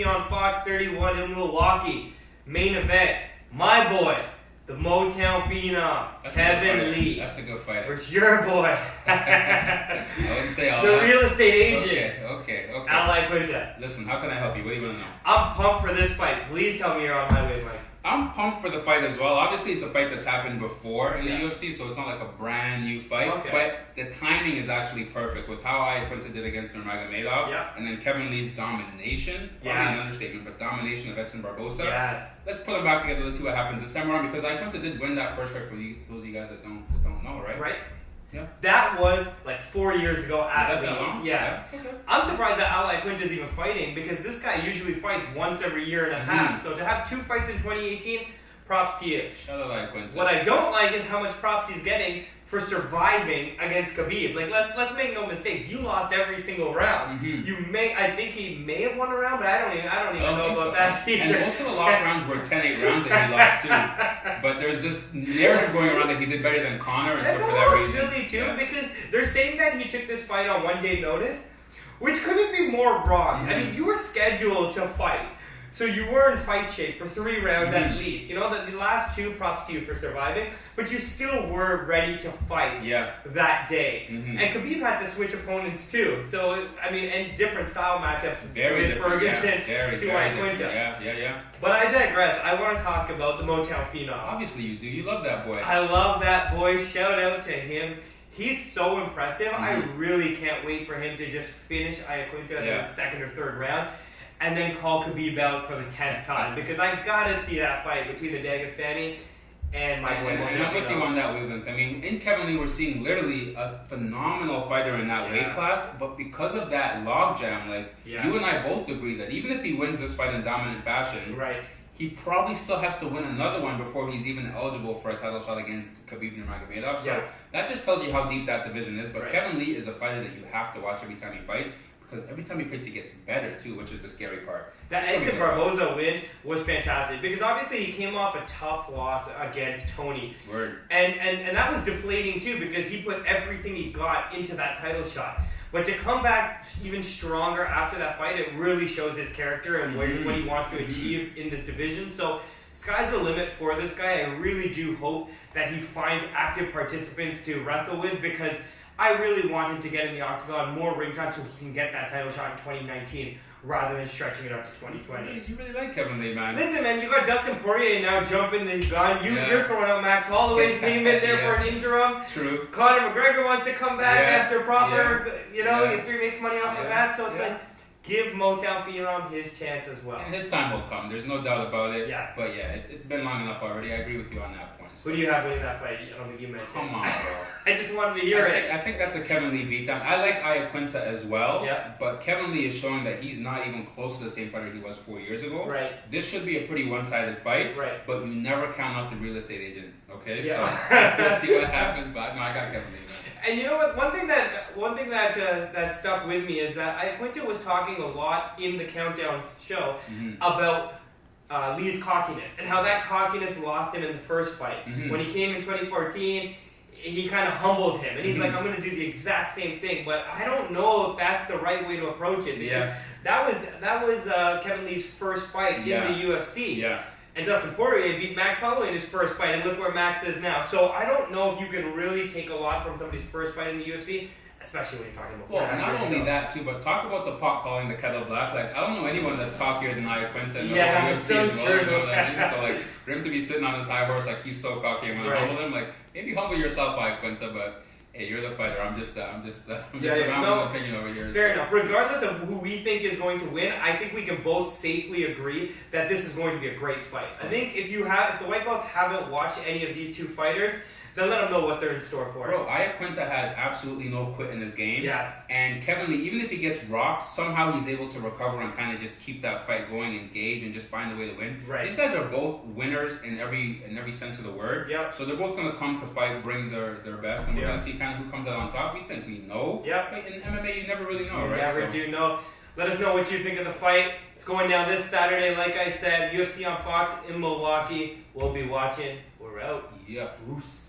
UFC on Fox 31 in Milwaukee. Main event, my boy, the Motown Phenom, Kevin Lee. That's a good fight. Versus your boy. I wouldn't say all the that. real estate agent. Okay. Iaquinta. Listen, how can I help you? What do you want to know? I'm pumped for this fight. Please tell me you're on my way, Mike. I'm pumped for the fight as well. Obviously, it's a fight that's happened before in the Yes. UFC, so it's not like a brand new fight. Okay. But the timing is actually perfect with how Iaquinta did against Nurmagomedov, Yeah. and then Kevin Lee's domination. Yes. Probably an understatement, but domination of Edson Barbosa. Yes. Let's put them back together. Let's see what happens this time around, because Iaquinta did win that first fight for those of you guys that don't know, right? Right? Yeah. That was like 4 years ago at Is that least. long? Yeah. Okay. I'm surprised that Iaquinta is even fighting because this guy usually fights once every year and a half. So to have 2 fights in 2018, props to you. Shout out Iaquinta. What I don't like is how much props he's getting for surviving against Khabib. Like let's make no mistakes. You lost every single round. Mhm. I think he may have won a round, but I don't even know about that either. And most of the lost rounds were 10-8 rounds that he lost too. But there's this narrative going around that he did better than Conor, and That's so a for that little reason, silly too, yeah. because they're saying that he took this fight on 1 day notice, which couldn't be more wrong. I mean, you were scheduled to fight, so you were in fight shape for 3 rounds at least. You know, the last 2, props to you for surviving, but you still were ready to fight that day. And Khabib had to switch opponents too. So, I mean, and different style matchups Very with different, Ferguson very to different. Iaquinta. Yeah. But I digress. I want to talk about the Motown Phenom. Obviously you do. You love that boy. I love that boy. Shout out to him. He's so impressive. I really can't wait for him to just finish Iaquinta in the 2nd or 3rd round and then call Khabib out for the 10th time, because I gotta see that fight between the Dagestani and my boy Motown. And I'm with you on that wavelength. I mean, in Kevin Lee, we're seeing literally a phenomenal fighter in that weight class, but because of that logjam, like you and I both agree that even if he wins this fight in dominant fashion, he probably still has to win another one before he's even eligible for a title shot against Khabib Nurmagomedov. So that just tells you how deep that division is. But Kevin Lee is a fighter that you have to watch every time he fights, because every time he fights, he gets better too, which is the scary part. That Edson Barboza win was fantastic because obviously he came off a tough loss against Tony. And that was deflating too, because he put everything he got into that title shot. But to come back even stronger after that fight, it really shows his character and what he wants to achieve in this division. So sky's the limit for this guy. I really do hope that he finds active participants to wrestle with, because I really want him to get in the octagon more ring time so he can get that title shot in 2019 rather than stretching it up to 2020. You really like Kevin Lee, man. Listen, man, you got Dustin Poirier now jumping the gun. You're throwing out Max Holloway's name in there for an interim. True. Conor McGregor wants to come back after proper, if he makes money off of that. So it's like, give Motown Phenom his chance as well. And his time will come. There's no doubt about it. Yes. But it's been long enough already. I agree with you on that point. So. Who do you have winning that fight? I don't think you mentioned. Come on, bro. I just wanted to hear it. I think that's a Kevin Lee beatdown. I like Iaquinta as well. Yeah. But Kevin Lee is showing that he's not even close to the same fighter he was 4 years ago. Right. This should be a pretty one-sided fight. Right. But you never count out the real estate agent. Okay. Yeah. So we'll see what happens. But no, I got Kevin Lee. And you know what? One thing that stuck with me is that Iaquinta was talking a lot in the Countdown show about Lee's cockiness and how that cockiness lost him in the first fight. When he came in 2014, he kind of humbled him, and he's like, "I'm going to do the exact same thing." But I don't know if that's the right way to approach it, because that was Kevin Lee's first fight in the UFC. Yeah. And Dustin Poirier beat Max Holloway in his first fight, and look where Max is now. So I don't know if you can really take a lot from somebody's first fight in the UFC, especially when you're talking about. Well, not only that too, but talk about the pot calling the kettle black. Like, I don't know anyone that's cockier than Iaquinta in the UFC so as well. true. You know what I mean? So like, for him to be sitting on his high horse, like he's so cocky, and when I humble him, like maybe humble yourself, Iaquinta, but. Hey, you're the fighter. I'm just an opinion over here. Fair enough. Regardless of who we think is going to win, I think we can both safely agree that this is going to be a great fight. I think if the white belts haven't watched any of these two fighters, then let them know what they're in store for. Bro, Iaquinta has absolutely no quit in his game. Yes. And Kevin Lee, even if he gets rocked, somehow he's able to recover and kind of just keep that fight going, engage, and just find a way to win. Right. These guys are both winners in every sense of the word. Yep. So they're both going to come to fight, bring their best, and we're going to see kind of who comes out on top. We think we know. Yep. But in MMA, you never really know, You right? never do know. Let us know what you think of the fight. It's going down this Saturday, like I said, UFC on Fox in Milwaukee. We'll be watching. We're out. Yeah. Oos.